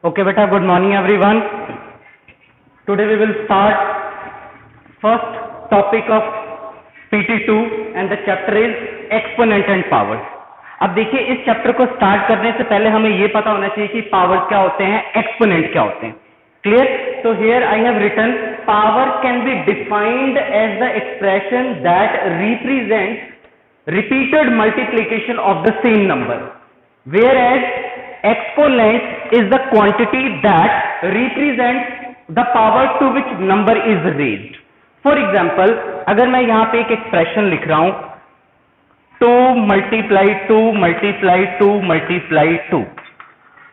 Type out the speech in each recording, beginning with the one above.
Okay, beta, good morning everyone. Today we will start first topic of PT2 and the chapter is exponent and powers. अब देखिए इस chapter को start करने से पहले हमें यह पता होना चाहिए कि पावर्स क्या होते हैं, एक्सपोनेंट क्या होते हैं. Clear? So here I have written power can be defined as the expression that represents repeated multiplication of the same number, whereas exponent is the quantity that represents the power to which number is raised. For example, अगर मैं यहाँ पे एक expression लिख रहा हूं 2 multiply 2 multiply 2 multiply 2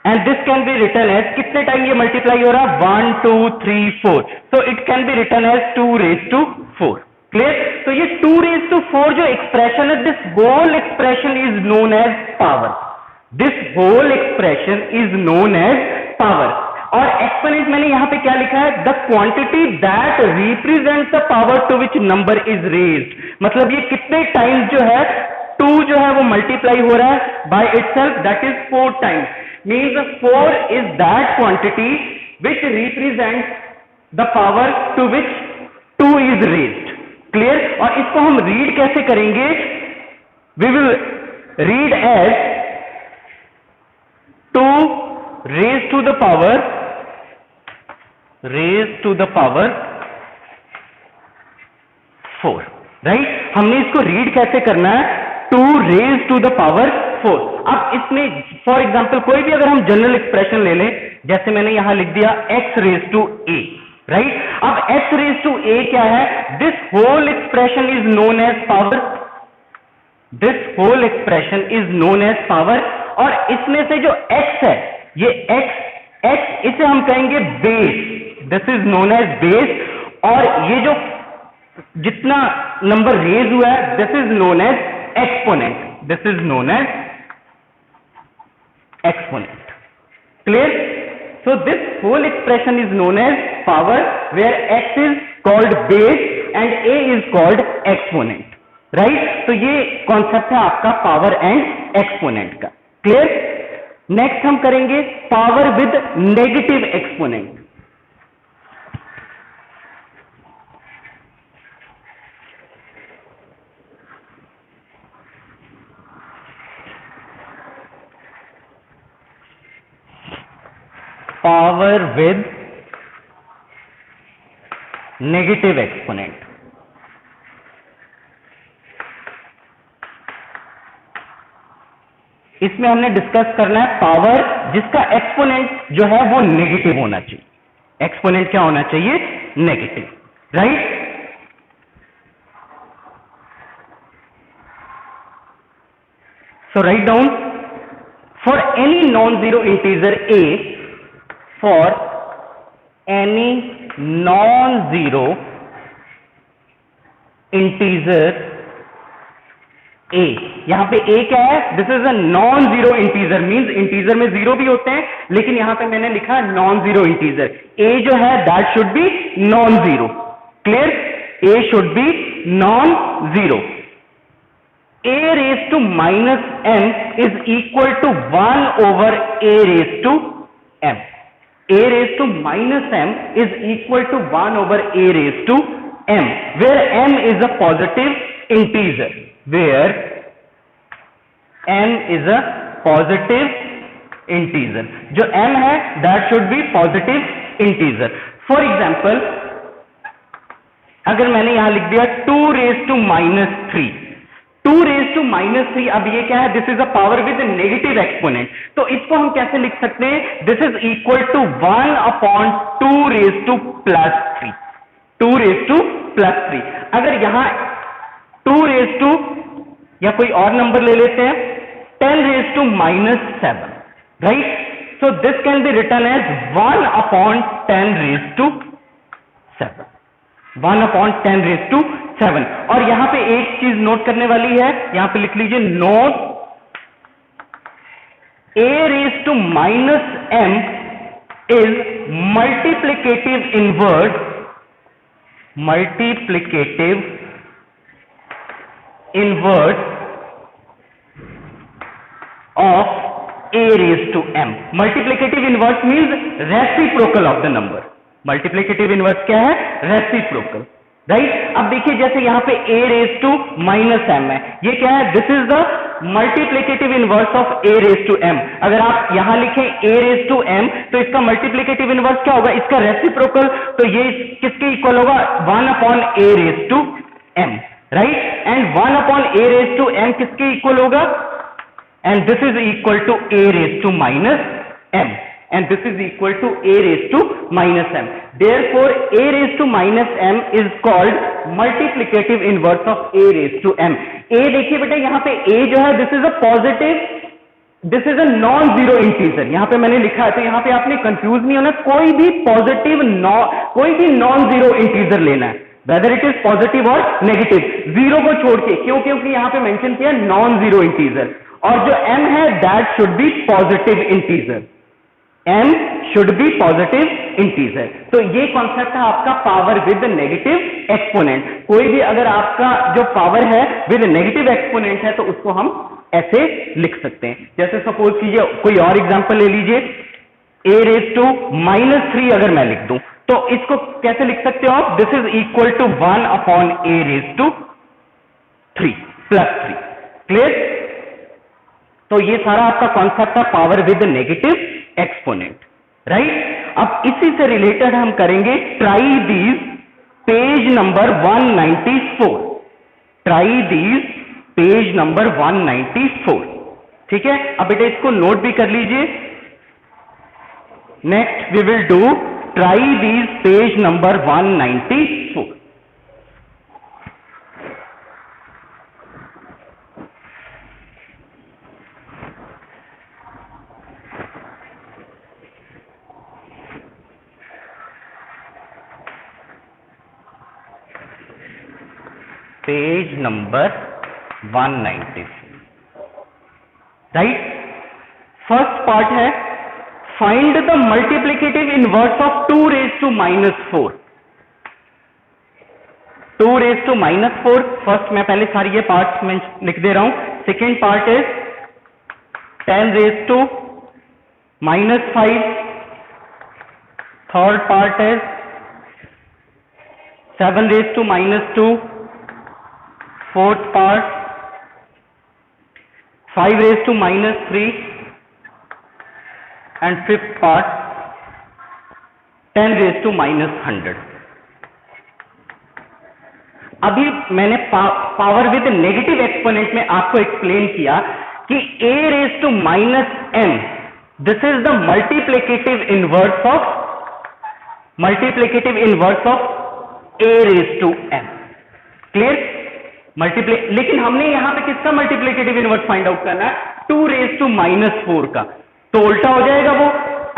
and this can be written as कितने time ये मल्टीप्लाई हो रहा है 1 2 3 4, so it can be written as 2 raised to 4. Clear? तो ये 2 raised to 4 जो एक्सप्रेशन है, this whole expression is known as power. This whole expression is known as power. और एक्सपोनेंट मैंने यहां पे क्या लिखा है, the quantity that represents the power to which number is raised. मतलब ये कितने टाइम्स जो है 2 जो है वो मल्टीप्लाई हो रहा है by itself, that is 4 times. Means 4 is that quantity which represents the power to which 2 is raised. Clear? और इसको हम रीड कैसे करेंगे? We will read as 2 raised to the power 4. Right? हमने इसको रीड कैसे करना है? 2 raised to the power 4. अब इसमें फॉर एग्जांपल कोई भी अगर हम जनरल एक्सप्रेशन ले लें, जैसे मैंने यहां लिख दिया x raised to a. Right? अब x raised to a क्या है? This whole expression is known as power. This whole expression is known as power. और इसमें से जो x है, ये x इसे हम कहेंगे base. This is known as base. और ये जो जितना नंबर रेज हुआ है, this is known as exponent. This is known as exponent. Clear? So this whole expression is known as power, where x is called base and a is called exponent. Right? तो ये concept है आपका power and exponent का. Clear? Next हम करेंगे power with negative exponent. Power with negative exponent. इसमें हमने discuss करना है पावर जिसका एक्सपोनेंट जो है वो नेगेटिव होना चाहिए. एक्सपोनेंट क्या होना चाहिए? Negative. Right? So write down for any non zero integer a, for any non zero integer a. यहां पे a क्या है? This is a non zero integer. Means integer में जीरो भी होते हैं, लेकिन यहां पे मैंने लिखा नॉन जीरो इंटीजर. a जो है that should be non zero. Clear? a should be non zero. a raise to minus m is equal to 1 over a raise to m. a raise to minus m is equal to 1 over a raise to m, where m is a positive integer. where m is a positive integer. जो m है that should be positive integer. For example, अगर मैंने यहां लिख दिया 2 raised to minus 3. 2 raised to minus 3, अब ये क्या है? This is a power with negative exponent. तो इसको हम कैसे लिख सकते हैं? This is equal to 1 upon 2 raised to plus 3. 2 raised to plus 3. अगर यहां 2 raised to या कोई और नंबर ले लेते हैं 10 raised to minus 7. Right? So this can be written as 1 upon 10 raised to 7. 1 upon 10 raised to 7. और यहां पे एक चीज नोट करने वाली है, यहां पे लिख लीजिए note a raised to minus m is multiplicative inverse of a raised to m. Multiplicative inverse means reciprocal of the number. Multiplicative inverse क्या है? Reciprocal. राइट अब देखिए जैसे यहाँ पे a raised to minus m है, ये क्या है? This is the multiplicative inverse of a raised to m. अगर आप यहाँ लिखें a raised to m तो इसका मल्टीप्लिकेटिव इनवर्स क्या होगा? इसका रेसिप्रोकल, तो ये किसके इक्वल होगा? 1 upon a raised to m. Right and 1 upon a raised to m किसके इक्वल होगा? And this is equal to a raised to minus m. And this is equal to a raised to minus m. Therefore, a raised to minus m is called multiplicative inverse of a raised to m. a देखिए बेटा यहाँ पे a जो है this is a positive, this is a non-zero integer. यहाँ पे मैंने लिखा है तो यहाँ पे आपने कंफ्यूज नहीं होना, कोई भी पॉजिटिव कोई भी नॉन जीरो इंटीजर लेना है, whether it is positive or negative, zero को छोड़ के, क्यों? क्योंकि यहाँ पे मेंशन किया नॉन जीरो इंटीजर, और जो m है that should be positive integer. m should be positive integer. तो ये कॉन्सेप्ट है आपका पावर विद नेगेटिव एक्सपोनेंट. कोई भी अगर आपका जो पावर है विद नेगेटिव एक्सपोनेंट है तो उसको हम ऐसे लिख सकते हैं. जैसे सपोज कीजिए कोई और एग्जांपल ले लीजिए, a raised to minus 3 अगर मैं लिख दूं तो इसको कैसे लिख सकते हो आप? This is equal to 1 upon a raised to 3 plus 3. Clear? तो ये सारा आपका कॉन्सेप्ट है power with negative exponent. Right अब इसी से रिलेटेड हम करेंगे try these page number 194. Try these page number 194. ठीक है, अब बेटा इसको नोट भी कर लीजिए. Next we will do try these page number 194. Page number 194. Right first part है find the multiplicative inverse of 2 raised to minus 4. 2 raised to minus 4. First मैं पहले सारी ये पार्ट्स में लिख दे रहा हूं. Second part is 10 raised to minus 5. Third part is 7 raised to minus 2. Fourth part 5 raised to minus 3 and fifth part 10 raised to minus 100. अभी मैंने पावर विद नेगेटिव एक्सपोनेंट में आपको एक्सप्लेन किया कि a raised to minus m, this is the multiplicative inverse of a raised to m. Clear? लेकिन हमने यहां पे किसका मल्टीप्लिकेटिव इनवर्स फाइंड आउट करना है? 2 raised to minus 4 का. तो उल्टा हो जाएगा वो.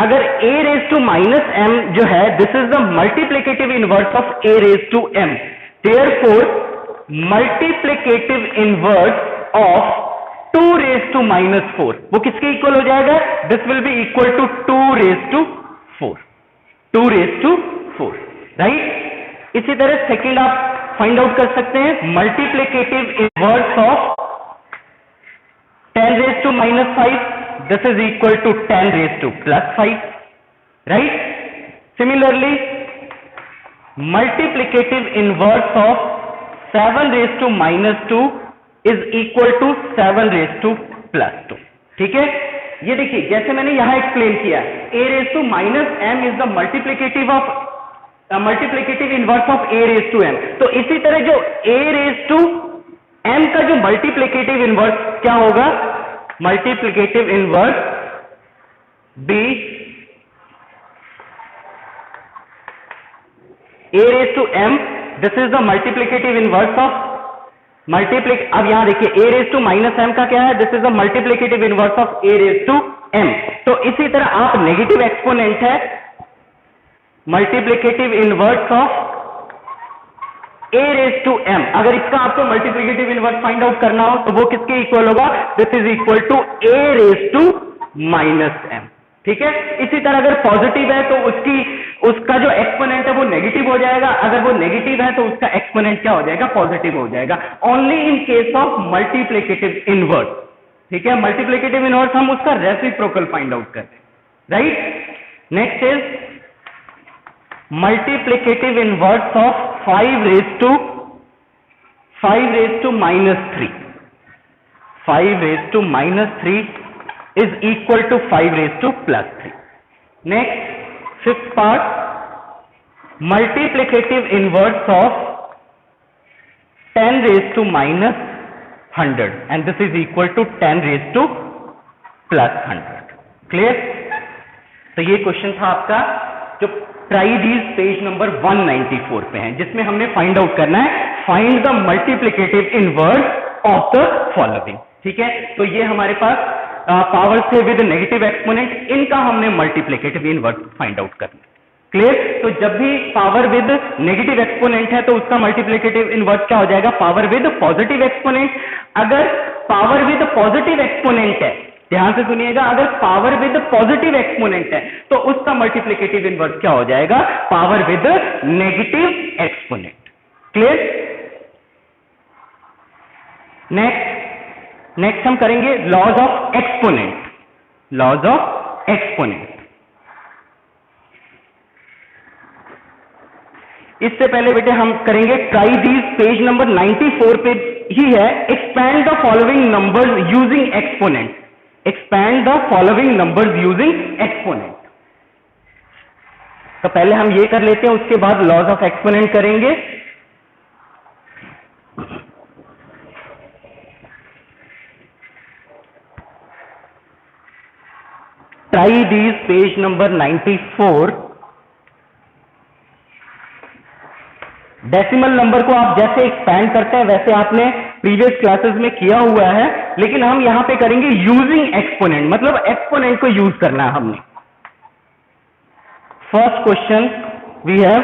अगर a raised to minus m जो है this is the multiplicative inverse of a raised to m. Therefore multiplicative inverse of 2 raised to minus 4 वो किसके इक्वल हो जाएगा? This will be equal to 2 raised to 4. 2 raised to 4. Right? इसी तरह second आप find out कर सकते हैं multiplicative inverse of 10 raised to minus 5. This is equal to 10 raised to plus 5. Right? Similarly multiplicative inverse of 7 raised to minus 2 is equal to 7 raised to plus 2. ठीक है, ये देखिए जैसे मैंने यहां एक्सप्लेन किया a raised to minus m is the multiplicative inverse of a raised to m. तो इसी तरह जो a raised to m का जो मल्टीप्लिकेटिव इनवर्स क्या होगा? Multiplicative inverse b a raised to m, this is the multiplicative inverse of अब यहां देखिए a raised to minus m का क्या है? This is the multiplicative inverse of a raised to m. तो इसी तरह आप नेगेटिव एक्सपोनेंट है multiplicative inverse of a raised to m. अगर इसका आपको मल्टीप्लिकेटिव इनवर्स फाइंड आउट करना हो तो वो किसके इक्वल होगा? This is equal to a raised to minus m. ठीक है, इसी तरह अगर पॉजिटिव है तो उसका जो एक्सपोनेंट है वो नेगेटिव हो जाएगा. अगर वो नेगेटिव है तो उसका एक्सपोनेंट क्या हो जाएगा? पॉजिटिव हो जाएगा. Only in case of multiplicative inverse. ठीक है, मल्टीप्लिकेटिव इनवर्स हम उसका रेसिप्रोकल फाइंड आउट करते हैं, right. Next is multiplicative inverse of 5 raise to -3। 5 raise to -3 is equal to 5 raise to +3। Next fifth part, multiplicative inverse of 10 raised to -100 and this is equal to 10 raised to +100। Clear? तो ये question था आपका जो try these page number 194 पे है, जिसमें हमने find out करना है find the multiplicative inverse of the following. ठीक है, तो ये हमारे पास पावर से विद नेगेटिव एक्सपोनेंट, इनका हमने मल्टीप्लिकेटिव इनवर्स फाइंड आउट करना है। क्लियर? तो जब भी पावर विद नेगेटिव एक्सपोनेंट है तो उसका मल्टीप्लिकेटिव इनवर्स क्या हो जाएगा? Power with positive exponent. अगर पावर विद पॉजिटिव एक्सपोनेंट है, ध्यान से सुनिएगा, अगर पावर विद पॉजिटिव एक्सपोनेंट है तो उसका मल्टीप्लिकेटिव इनवर्स क्या हो जाएगा? Power with negative exponent. Clear? Next हम करेंगे laws of exponent. Laws of exponent, इससे पहले बेटे हम करेंगे ट्राई दीज पेज नंबर 94 पे ही है, expand the following numbers using exponent. Expand the following numbers using exponent. तो पहले हम ये कर लेते हैं, उसके बाद लॉज ऑफ एक्सपोनेंट करेंगे। Try these page number 94। Decimal number को आप जैसे एक्सपैंड करते हैं वैसे आपने प्रीवियस क्लासेस में किया हुआ है, लेकिन हम यहां पे करेंगे यूजिंग एक्सपोनेंट, मतलब एक्सपोनेंट को यूज करना है हमने। First question we have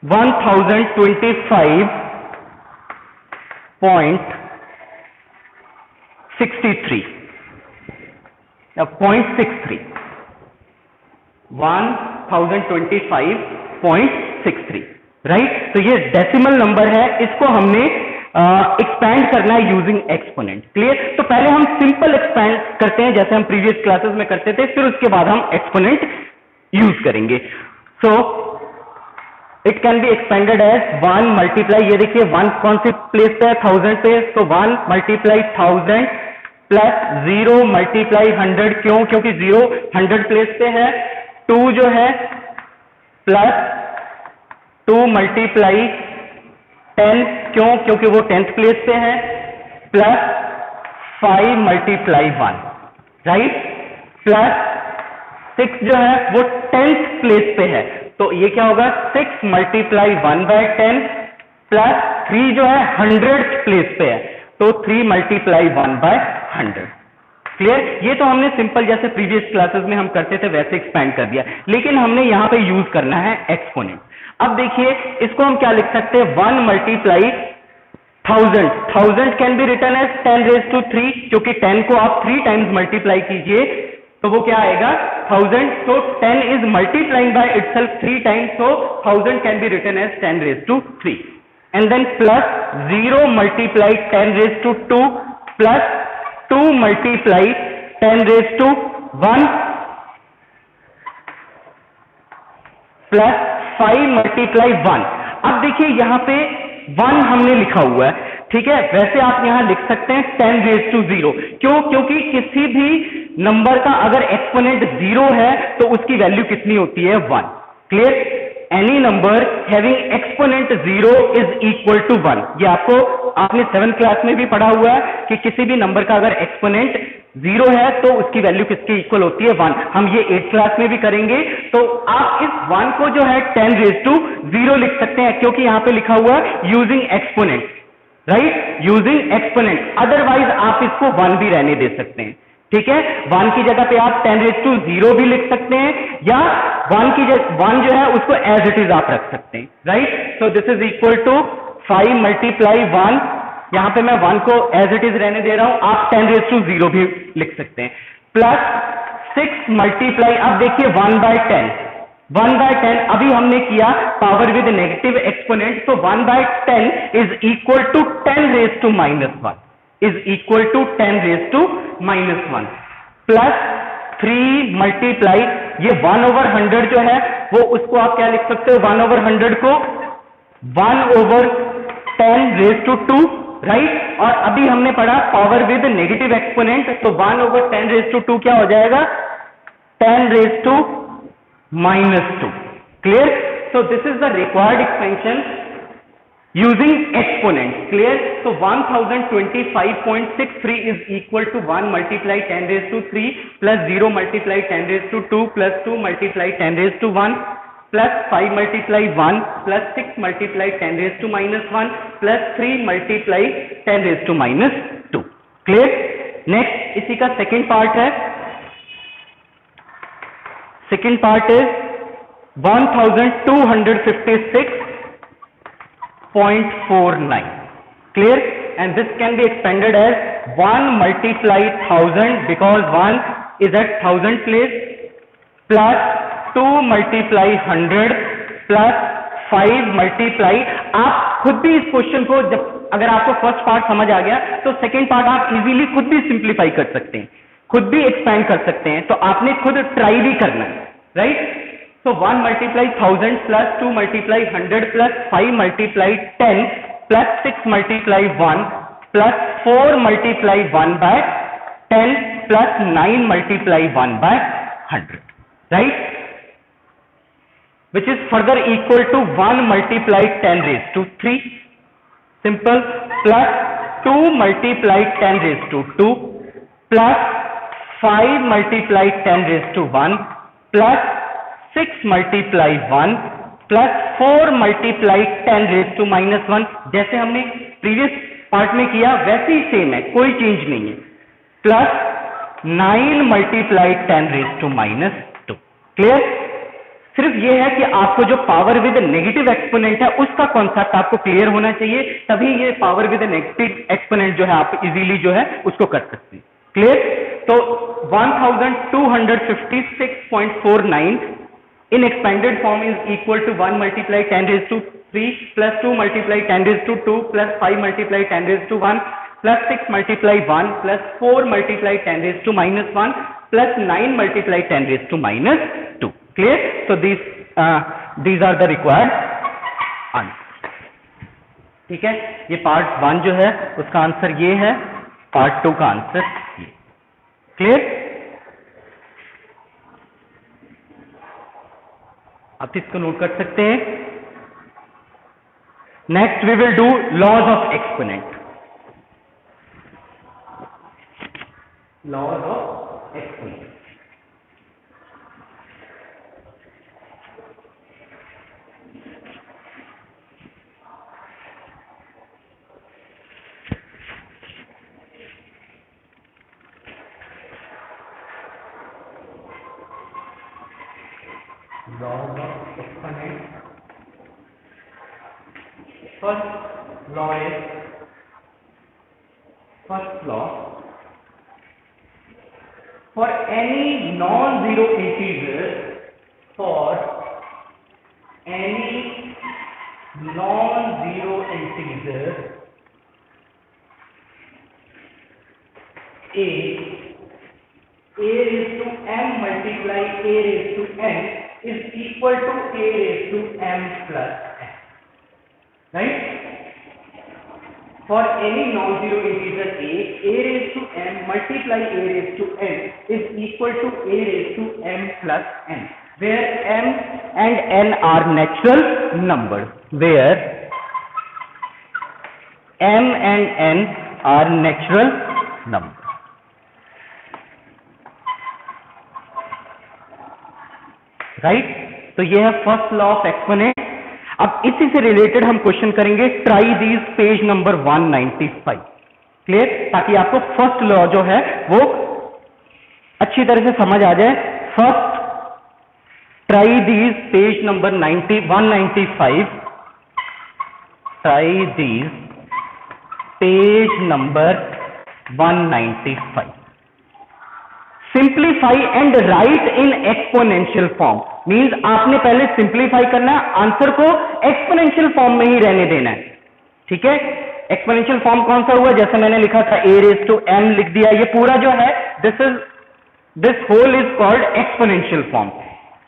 1025.63 0.63 1025.63, right. तो ये डेसिमल नंबर है, इसको हमने एक्सपैंड करना है यूजिंग एक्सपोनेंट। क्लियर? तो पहले हम सिंपल एक्सपैंड करते हैं जैसे हम प्रीवियस क्लासेस में करते थे, फिर उसके बाद हम एक्सपोनेंट यूज करेंगे। So it can be expanded as 1 multiply, ये देखिए 1 कौन सी प्लेस पे है? 1000 पे, तो 1 मल्टीप्लाई 1000 प्लस 0 मल्टीप्लाई 100। क्यों? क्योंकि 0 100 प्लेस पे है। 2 जो है प्लस 2 मल्टीप्लाई 10, क्यों? क्योंकि वो 10th प्लेस पे है, प्लस 5 मल्टीप्लाई 1, राइट, प्लस 6 जो है वो 10th प्लेस पे है, तो ये क्या होगा? 6 मल्टीप्लाई 1/10 प्लस 3 जो है 100th प्लेस पे है, तो 3 मल्टीप्लाई 1/100। क्लियर? ये तो हमने सिंपल जैसे प्रीवियस क्लासेस में हम करते थे वैसे एक्सपैंड कर दिया, लेकिन हमने यहां पे यूज करना है एक्सपोनेंट। अब देखिए इसको हम क्या लिख सकते हैं? 1 multiply 1000 can be written as 10 raise to 3, क्योंकि 10 को आप 3 टाइम्स मल्टीप्लाई कीजिए तो वो क्या आएगा? 1000। तो 10 is multiplying by itself 3 times, so 1000 can be written as 10 raise to 3, and then plus 0 multiply 10 raise to 2 plus 2 multiply 10 raise to 1 plus 5 multiply 1। अब देखिए यहां पे 1 हमने लिखा हुआ है, ठीक है, वैसे आप यहां लिख सकते हैं 10 रेज टू 0। क्यों? क्योंकि किसी भी नंबर का अगर एक्सपोनेंट 0 है तो उसकी वैल्यू कितनी होती है? 1। Clear? Any number having exponent 0 is equal to 1। ये आपने 7th क्लास में भी पढ़ा हुआ है कि किसी भी नंबर का अगर एक्सपोनेंट 0 है तो उसकी वैल्यू किसके इक्वल होती है? 1। हम ये 8th क्लास में भी करेंगे। तो आप इस 1 को जो है 10 रेज टू 0 लिख सकते हैं, क्योंकि यहां पे लिखा हुआ है using exponent, right, using exponent. Otherwise आप इसको 1 भी रहने दे सकते हैं, ठीक है। 1 की जगह पे आप 10 रेज टू 0 भी लिख सकते हैं, या 1 जो है उसको एज इट इज आप रख सकते हैं, right. So this is equal to 5 multiply 1, यहां पे मैं 1 को एज इट इज रहने दे रहा हूं, आप 10 रेज टू 0 भी लिख सकते हैं, प्लस 6 मल्टीप्लाई, अब देखिए 1/10 अभी हमने किया पावर विद नेगेटिव एक्सपोनेंट, तो 1/10 is equal to 10 raise to -1, is equal to 10 raise to -1 plus 3 multiply ये 1/100 जो है वो उसको आप क्या लिख सकते हो, 1/100 को 1/10 रेज टू 2, राइट। और अभी हमने पढ़ा पावर विद नेगेटिव एक्सपोनेंट, तो 1/10 रेज टू 2 क्या हो जाएगा, 10 raise to -2। Clear? So this is the required expansion using exponent. Clear? So 1025.63 is equal to 1 multiply 10 raised to 3 plus 0 multiply 10 raised to 2 plus 2 multiply 10 raised to 1 plus 5 multiply 1 plus 6 multiply 10 raised to -1 plus 3 multiply 10 raised to -2. Clear? Next इसी का second part है. Second part is 1256.49. Clear? And this can be expanded as 1 multiply 1000 because 1 is at 1000 place plus 2 multiply 100 plus 5 multiply. आप खुद भी इस question को जब अगर आपको फर्स्ट पार्ट समझ आ गया तो सेकेंड पार्ट आप इजीली खुद भी सिंप्लीफाई कर सकते हैं, खुद भी एक्सपैंड कर सकते हैं, तो आपने खुद ट्राई भी करना है, right. So 1 multiply 1000 plus 2 multiply 100 plus 5 multiply 10 plus 6 multiply 1 plus 4 multiply 1 by 10 plus 9 multiply 1 by 100, right? Which is further equal to 1 multiply 10 raised to 3, simple, plus 2 multiply 10 raised to 2 plus 5 multiply 10 raised to 1 plus 6 multiply 1 plus 4 multiply 10 raised to -1। जैसे हमने previous part में किया वैसे ही same है, कोई change नहीं है, plus 9 multiply 10 raised to -2। Clear? सिर्फ ये है कि आपको जो पावर विद नेगेटिव एक्सपोनेंट है उसका कॉन्सेप्ट आपको क्लियर होना चाहिए, तभी ये पावर विद नेगेटिव एक्सपोनेंट जो है आप इजीली जो है उसको कर सकते हैं। क्लियर? तो 1256.49 in expanded form is equal to 1 multiply 10 raised to 3 plus 2 multiply 10 raised to 2 plus 5 multiply 10 raised to 1 plus 6 multiply 1 plus 4 multiply 10 raised to -1 plus 9 multiply 10 raised to -2. Clear? So these are the required answers. ठीक है, ये part 1 जो है उसका answer ये है, part 2 का answer ये। क्लियर? आप इसको नोट कर सकते हैं। Next we will do laws of exponent. Laws of exponent, laws of exponent. First law for any non-zero integer, a raised to m multiply a raised to n is equal to a raised to m plus n, right? For any non-zero integer a raised to m multiply a raised to n is equal to a raised to m plus n, where m and n are natural numbers. Where m and n are natural numbers. Right? तो ये है first law of exponent. अब इसी से related हम question करेंगे, try these, page number 195। Clear? ताकि आपको फर्स्ट लॉ जो है वो अच्छी तरह से समझ आ जाए। First try these, page number 195, try these, page number 195। Simplify and right in exponential form, means आपने पहले सिंप्लीफाई करना है, आंसर को एक्सपोनेंशियल फॉर्म में ही रहने देना है। ठीक है? एक्सपोनेंशियल फॉर्म कौन सा हुआ, जैसे मैंने लिखा था a रेज टू m लिख दिया, ये पूरा जो है this whole is called exponential form.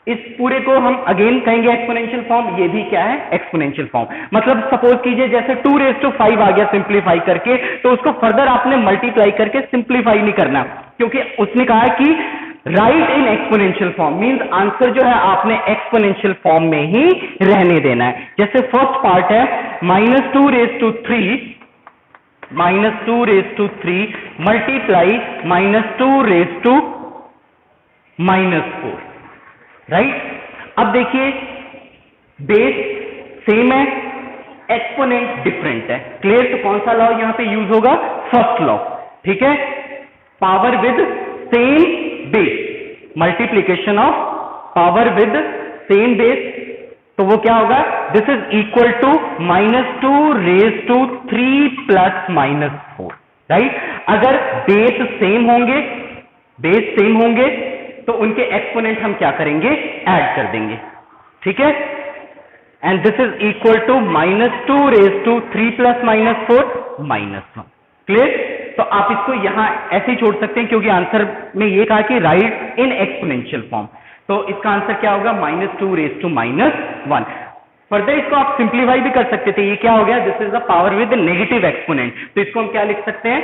इस पूरे को हम अगेन कहेंगे एक्सपोनेंशियल फॉर्म, ये भी क्या है एक्सपोनेंशियल फॉर्म। मतलब सपोज कीजिए जैसे 2 रेज टू 5 आ गया सिंप्लीफाई करके, तो उसको फर्दर आपने मल्टीप्लाई करके सिंप्लीफाई नहीं करना, क्योंकि उसने कहा कि right in exponential form, means answer जो है आपने एक्सपोनेंशियल फॉर्म में ही रहने देना है। जैसे फर्स्ट पार्ट है -2 raise to 3 multiply -2 raise to -4, right. अब देखिए बेस सेम है, एक्सपोनेंट डिफरेंट है, क्लियर। तो कौन सा लॉ यहां पे यूज होगा, फर्स्ट लॉ, ठीक है। Power with same base, multiplication of power with same base, तो वो क्या होगा, this is equal to -2 raise to 3 plus -4, right. अगर बेस सेम होंगे तो उनके एक्सपोनेंट हम क्या करेंगे, ऐड कर देंगे, ठीक है। And this is equal to -2 raise to 3 plus -4 -1, clear. तो आप इसको यहां ऐसे ही छोड़ सकते हैं, क्योंकि आंसर में ये कहा कि राइट इन एक्सपोनेंशियल फॉर्म, तो इसका आंसर क्या होगा, -2 रेज टू -1। फर्दर इसको आप सिंप्लीफाई भी कर सकते थे, ये क्या हो गया, this is the power with negative exponent, तो इसको हम क्या लिख सकते हैं,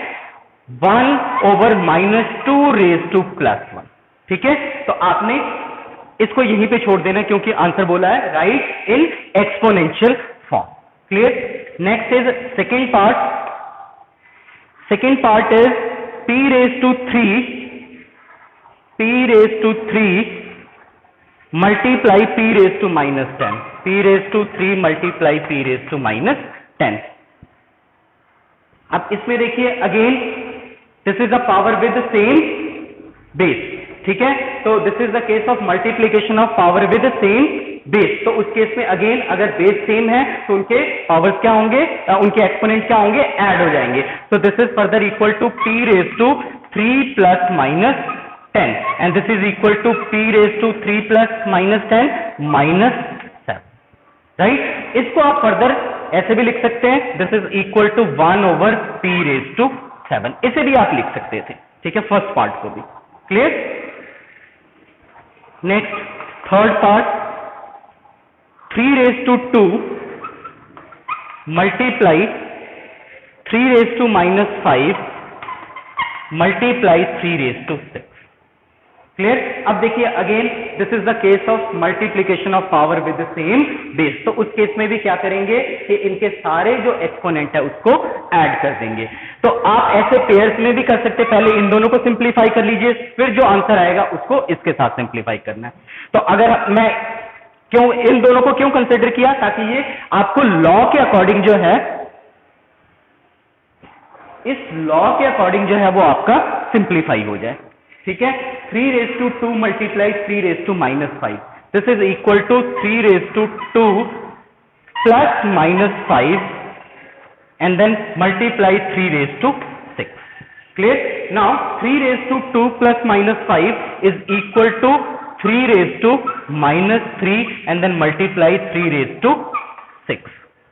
1/-2 रेज टू +1, ठीक है। तो आपने इसको यहीं पे छोड़ देना, क्योंकि आंसर बोला है right in exponential form, clear. Next is second part is p raise to 3 multiply p raise to -10, p raise to 3 multiply p raise to -10। अब इसमें देखिए again this is the power with same base, ठीक है। तो this is the case of multiplication of power with same base, तो उस case में again अगर बेस सेम है तो उनके पावर्स क्या होंगे, उनके एक्सपोनेंट क्या होंगे, ऐड हो जाएंगे। तो this is further equal to p raise to 3 plus -10 and this is equal to p raise to 3 plus -10 -7, right. इसको आप फर्दर ऐसे भी लिख सकते हैं, this is equal to 1/p raise to 7, इसे भी आप लिख सकते थे, ठीक है, फर्स्ट पार्ट को भी, clear. Next third part 3 raise to 2 multiply 3 raise to -5 multiply 3 raise to 6, clear. अब देखिए again this is the case of multiplication of power with the same base, तो उस केस में भी क्या करेंगे कि इनके सारे जो एक्सपोनेंट है उसको ऐड कर देंगे। तो आप ऐसे पेयर्स में भी कर सकते, पहले इन दोनों को सिंप्लीफाई कर लीजिए, फिर जो आंसर आएगा उसको इसके साथ सिंप्लीफाई करना है। तो अगर मैं क्यों इन दोनों को क्यों कंसिडर किया, ताकि ये आपको लॉ के अकॉर्डिंग जो है, इस लॉ के अकॉर्डिंग जो है वो आपका सिंप्लीफाई हो जाए, ठीक है। 3 raise to 2 multiply 3 raise to -5, this is equal to 3 raise to 2 plus -5 and then multiply 3 raised to 6, clear। now 3 raised to 2 plus -5 is equal to 3 raised to -3 and then multiply 3 raised to 6,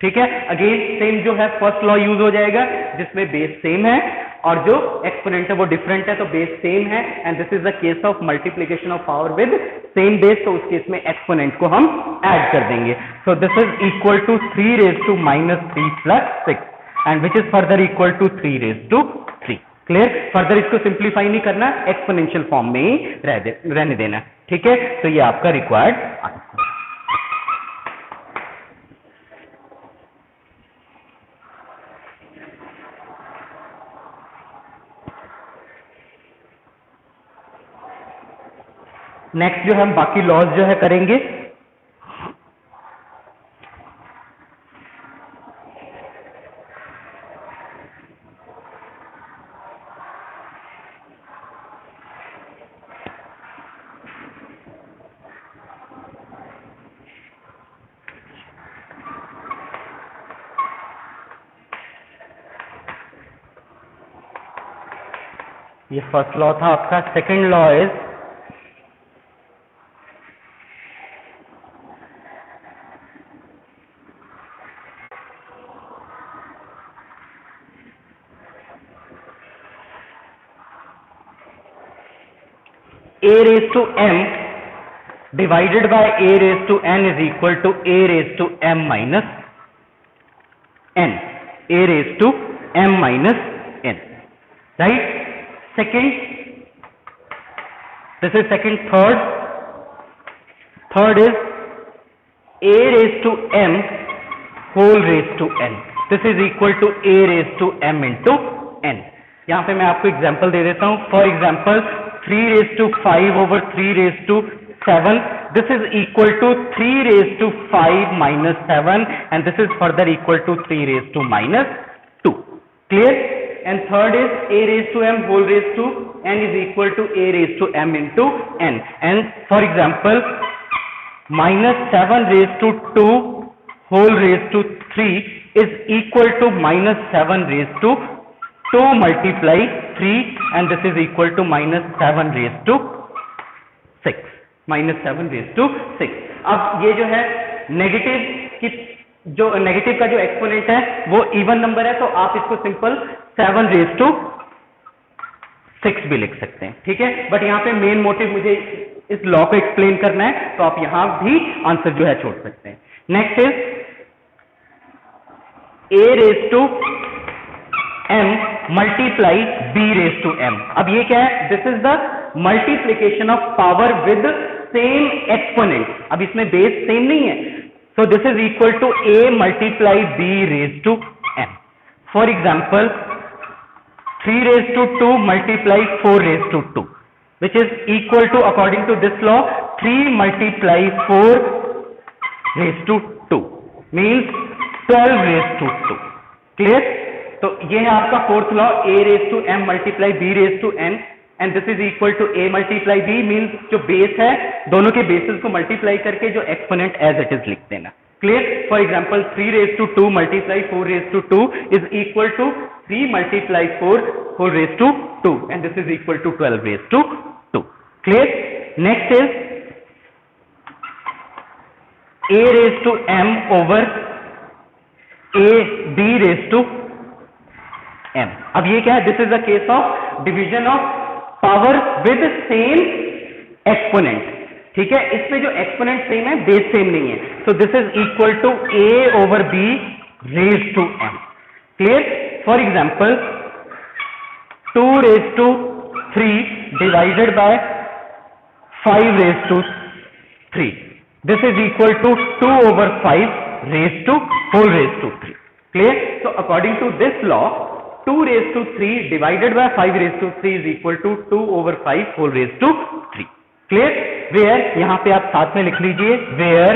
ठीक है। Again same जो है first law use हो जाएगा, जिसमें base same है और जो एक्सपोनेंट है वो डिफरेंट है, तो बेस सेम है and this is the case of multiplication of power with same base, तो उस केस में एक्सपोनेंट को हम ऐड कर देंगे। So this is equal to 3 raise to -3 plus 6 and which is further equal to 3 raise to 3, clear. Further इसको simplify नहीं करना, एक्सपोनेंशियल फॉर्म में ही रहने देना, ठीक है। तो ये आपका रिक्वायर्ड आंसर। नेक्स्ट जो हम बाकी लॉज जो है करेंगे, ये फर्स्ट लॉ था आपका। Second law is a raised to m divided by a raised to n is equal to a raised to m minus n. a raised to m minus n. Right? Second, this is second. Third is a raised to m whole raised to n. This is equal to a raised to m into n. यहाँ पे मैं आपको example दे देता हूँ. For example 3 raised to 5 over 3 raised to 7. This is equal to 3 raised to 5 minus 7 and this is further equal to 3 raised to minus 2. Clear? And third is a raised to m whole raised to n is equal to a raised to m into n. And for example, minus 7 raised to 2 whole raised to 3 is equal to minus 7 raised to 2 multiply 3 and this is equal to minus 7 raised to 6. minus 7 raised to 6. अब ये जो है negative की जो negative का जो exponent है वो इवन नंबर है तो आप इसको सिंपल 7 raised to 6 भी लिख सकते हैं. ठीक है, बट यहाँ पे मेन मोटिव मुझे इस लॉ को एक्सप्लेन करना है तो आप यहां भी आंसर जो है छोड़ सकते हैं. Next is a raised to m multiply b raised to m. अब ये क्या है? This is the multiplication of power with same exponent. अब इसमें बेस सेम नहीं है so this is equal to a multiply b raised to m. For example 3 raised to 2 multiply 4 raised to 2 which is equal to according to this law 3 multiply 4 raised to 2 means 12 raised to 2. Clear? तो ये है आपका fourth law a raised to m multiply b raised to n and this is equal to a multiply b means जो base है दोनों के basis को multiply करके जो एक्सपोनेंट एज इट इज लिख देना. Clear? For example 3 raised to 2 multiply 4 raised to 2 is equal to 3 multiply 4 whole raised to 2 and this is equal to 12 raised to 2. Clear? Next is a raised to m over a b raised to m. अब ये क्या है? This is the case of division of power with same exponent. ठीक है, इसमें जो exponent same है base same नहीं है so this is equal to a over b raised to m. Clear? For example 2 raised to 3 divided by 5 raised to 3 this is equal to 2 over 5 raised to whole raised to 3. Clear? So according to this law 2 raised to 3 divided by 5 raised to 3 is equal to 2 over 5 whole raised to 3. Clear? Where यहां पे आप साथ में लिख लीजिए where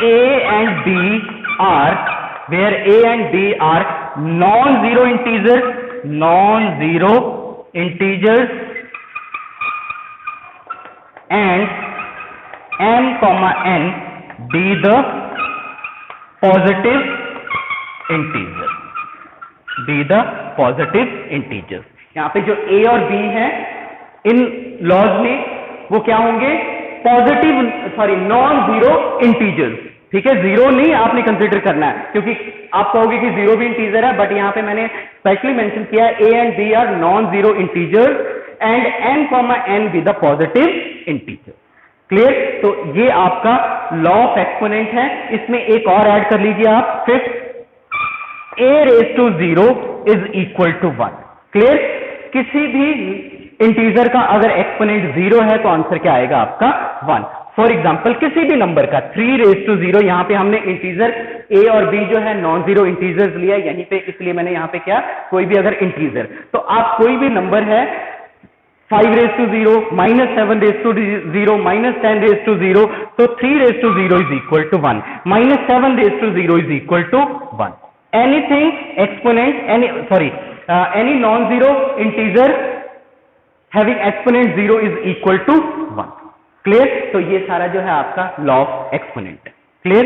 a and b are non-zero integers and m comma n be the positive integers. यहां पे जो a और b है इन लॉज में वो क्या होंगे? Non zero integers. ठीक है, जीरो नहीं आपने कंसीडर करना है क्योंकि आप कहोगे कि जीरो भी इंटीजर है बट यहां पे मैंने स्पेशली मेंशन किया है a and b are non zero integers and n comma n be the positive integer. Clear? तो ये आपका लॉ ऑफ एक्सपोनेंट है. इसमें एक और ऐड कर लीजिए आप. Fifth a raise to 0 is equal to 1. Clear? किसी भी इंटीजर का अगर एक्सपोनेंट 0 है तो आंसर क्या आएगा आपका 1. फॉर एग्जांपल किसी भी नंबर का 3 raised to 0 यहां पे हमने इंटीजर a और b जो है नॉन जीरो इंटीजर्स लिया यहीं पे इसलिए मैंने यहां पे क्या कोई भी अगर इंटीजर तो आप कोई भी नंबर है 5 raised to 0 minus 7 raised to 0 minus 10 raised to 0 तो 3 raised to 0 is equal to 1 minus 7 raised to 0 is equal to 1. Anything exponent any non-zero integer having exponent 0 is equal to 1. Clear? तो ये सारा जो है आपका law of exponent है. Clear?